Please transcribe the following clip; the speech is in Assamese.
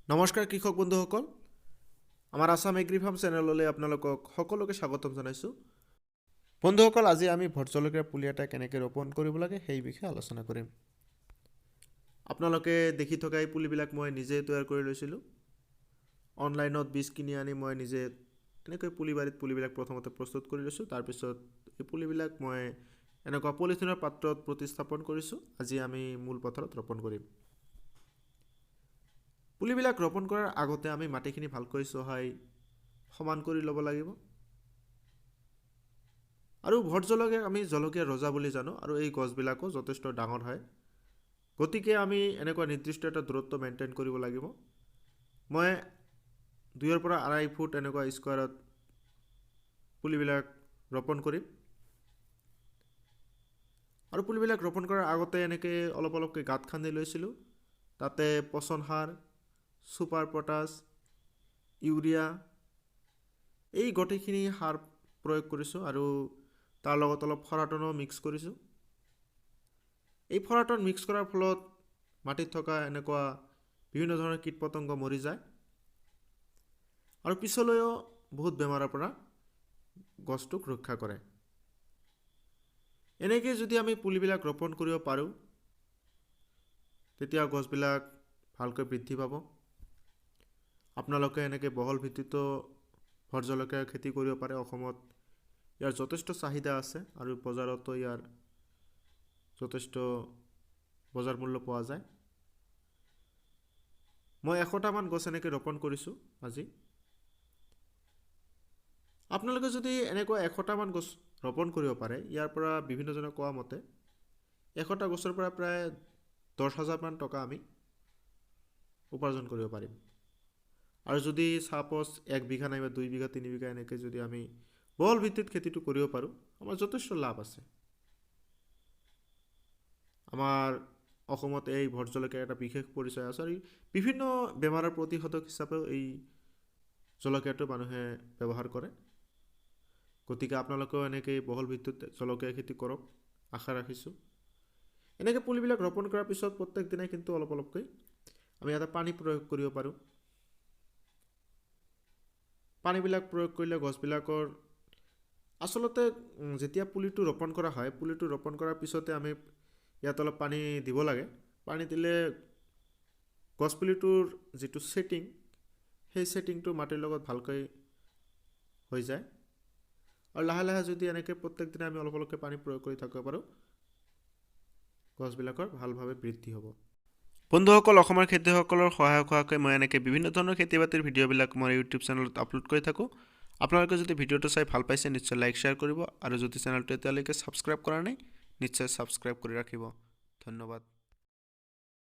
নমস্কাৰ কৃষক বন্ধুসকল, আমাৰ আসাম এগ্ৰি ফাৰ্ম চেনেললৈ আপোনালোকক সকলোকে স্বাগতম জনাইছোঁ। বন্ধুসকল, আজি আমি ভোট জলকীয়াৰ পুলি এটা কেনেকৈ ৰোপণ কৰিব লাগে সেই বিষয়ে আলোচনা কৰিম। আপোনালোকে দেখি থকা এই পুলিবিলাক মই নিজে তৈয়াৰ কৰি লৈছিলোঁ। অনলাইনত বীজ কিনি আনি মই নিজে এনেকৈ পুলিবিলাক প্ৰথমতে প্ৰস্তুত কৰি লৈছোঁ। তাৰপিছত এই পুলিবিলাক মই এনেকুৱা পলিথিনৰ পাত্ৰত প্ৰতিস্থাপন কৰিছোঁ। আজি আমি মূল পথাৰত ৰোপণ কৰিম। পুলিবিলাক ৰোপণ কৰাৰ আগতে আমি মাটিখিনি ভালকৈ চহাই সমান কৰি ল'ব লাগিব। আৰু ভোট জলকীয়াক আমি জলকীয়া ৰজা বুলি জানো, আৰু এই গছবিলাকো যথেষ্ট ডাঙৰ হয়। গতিকে আমি এনেকুৱা নিৰ্দিষ্ট এটা দূৰত্ব মেইনটেইন কৰিব লাগিব। মই 2 পৰা 2.5 ফুট এনেকুৱা স্কোৱাৰত পুলিবিলাক ৰোপণ কৰিম। আৰু পুলিবিলাক ৰোপণ কৰাৰ আগতে এনেকৈ অলপকৈ গাঁত খান্দি লৈছিলোঁ। তাতে পচন সাৰ, সুপাৰ পটাছ, ইউৰিয়া এই গোটেইখিনি সাৰ প্ৰয়োগ কৰিছোঁ, আৰু তাৰ লগত অলপ ফৰাটনো মিক্স কৰিছোঁ। এই ফৰাটন মিক্স কৰাৰ ফলত মাটিত থকা এনেকুৱা বিভিন্ন ধৰণৰ কীট পতংগ মৰি যায়, আৰু পিছলৈও বহুত বেমাৰৰ পৰা গছটোক ৰক্ষা কৰে। এনেকৈ যদি আমি পুলিবিলাক ৰোপণ কৰিব পাৰোঁ, তেতিয়া গছবিলাক ভালকৈ বৃদ্ধি পাব। আপোনালোকে এনেকৈ বহল ভিত্তিতো ভোট জলকীয়াৰ খেতি কৰিব পাৰে। অসমত ইয়াৰ যথেষ্ট চাহিদা আছে, আৰু বজাৰতো ইয়াৰ যথেষ্ট বজাৰ মূল্য পোৱা যায়। মই 100টামান গছ এনেকৈ ৰোপণ কৰিছোঁ আজি। আপোনালোকে যদি এনেকুৱা 100টামান গছ ৰোপণ কৰিব পাৰে, ইয়াৰ পৰা বিভিন্নজনে কোৱা মতে 100টা গছৰ পৰা প্ৰায় 10,000 মান টকা আমি উপাৰ্জন কৰিব পাৰিম। আৰু যদি চাপ'জ 1 বিঘা নাইবা 2 বিঘা 3 বিঘা এনেকৈ যদি আমি বহল ভিত্তিত খেতিটো কৰিব পাৰোঁ, আমাৰ যথেষ্ট লাভ আছে। আমাৰ অসমত এই ভোট জলকীয়াৰ এটা বিশেষ পৰিচয় আছে, আৰু বিভিন্ন বেমাৰৰ প্ৰতিষেধক হিচাপেও এই জলকীয়াটো মানুহে ব্যৱহাৰ কৰে। গতিকে আপোনালোকেও এনেকৈ বহল ভিত্তিত জলকীয়া খেতি কৰক, আশা ৰাখিছোঁ। এনেকৈ পুলিবিলাক ৰোপণ কৰাৰ পিছত প্ৰত্যেক দিনাই কিন্তু অলপকৈ আমি ইয়াতে পানী প্ৰয়োগ কৰিব পাৰোঁ। পানীবিলাক প্ৰয়োগ কৰিলে গছবিলাকৰ আচলতে যেতিয়া পুলিটো ৰোপণ কৰা হয়, পুলিটো ৰোপণ কৰাৰ পিছতে আমি ইয়াত অলপ পানী দিব লাগে। পানী দিলে গছপুলিটোৰ যিটো ছেটিং, সেই ছেটিংটো মাটিৰ লগত ভালকৈ হৈ যায়। আৰু লাহে লাহে যদি এনেকৈ প্ৰত্যেক দিনে আমি অলপকৈ পানী প্ৰয়োগ কৰি থাকিব পাৰোঁ, গছবিলাকৰ ভালভাৱে বৃদ্ধি হ'ব। বন্ধুসকল, অসমৰ খেতিয়কসকলৰ সহায়ক হোৱাকৈ মই এনেকৈ বিভিন্ন ধৰণৰ খেতি বাতিৰ ভিডিঅ'বিলাক মোৰ ইউটিউব চেনেলত আপলোড কৰি থাকোঁ। আপোনালোকে যদি ভিডিঅ'টো চাই ভাল পাইছে, নিশ্চয় লাইক শ্বেয়াৰ কৰিব, আৰু যদি চেনেলটো এতিয়ালৈকে ছাবস্ক্ৰাইব কৰা নাই, নিশ্চয় ছাবস্ক্ৰাইব কৰি ৰাখিব। ধন্যবাদ।